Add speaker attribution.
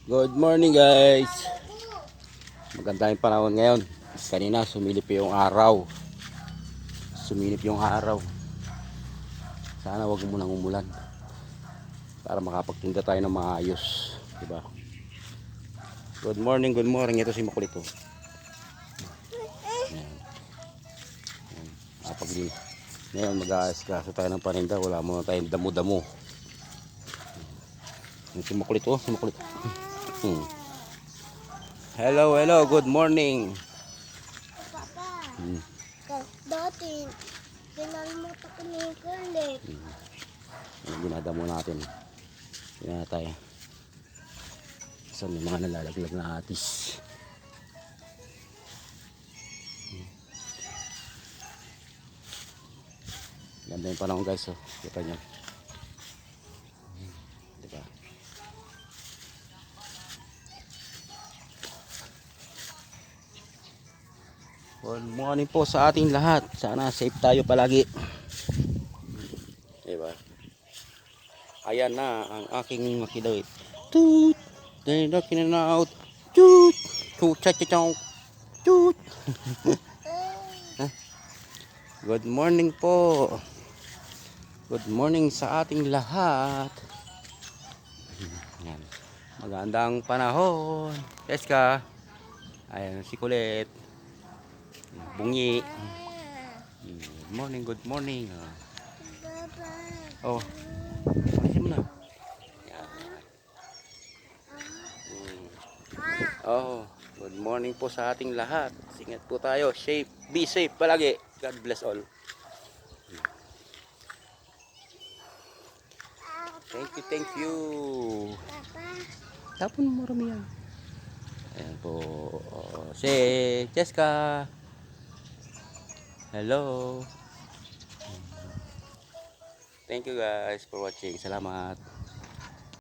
Speaker 1: Good morning guys. Maganda yung panahon ngayon. Kanina sumilip yung araw. Sumilip yung araw. Sana wag munang umulan para makapagtinda tayo ng maayos, diba? Good morning, good morning. Ito si Makulito. Ayan. Ayan. Ngayon mag-aaskaso tayo ng paninda. Wala muna tayong damo-damo. Si Makulito, si Makulito. Hello, hello, good morning.
Speaker 2: Papa, dati, pinalimutan ko na yung kulit.
Speaker 1: Yung dinadamo natin. Yan na tayo. So may mga nalalaglag na atis. Ganda yung panahon guys. Oh. Kita nyo. Diba? Good morning po sa ating lahat. Sana safe tayo palagi. Diba? Ayan na ang aking makidawit. Toot! They're knocking out. Toot! Toot! Cha-cha-chow! Toot! Good morning po. Good morning sa ating lahat. Ayan. Magandang panahon. Eska. Ayan si Kulit. Bungi. Good morning, good morning. Oh. Alisin mo na. Ayan. Oh, good morning po sa ating lahat. Ingat po tayo. Safe. Be safe palagi. God bless all. Thank you, thank you. Tapon mo marami yan. Ayan po. Si Cheska. Hello. Thank you guys for watching. Salamat.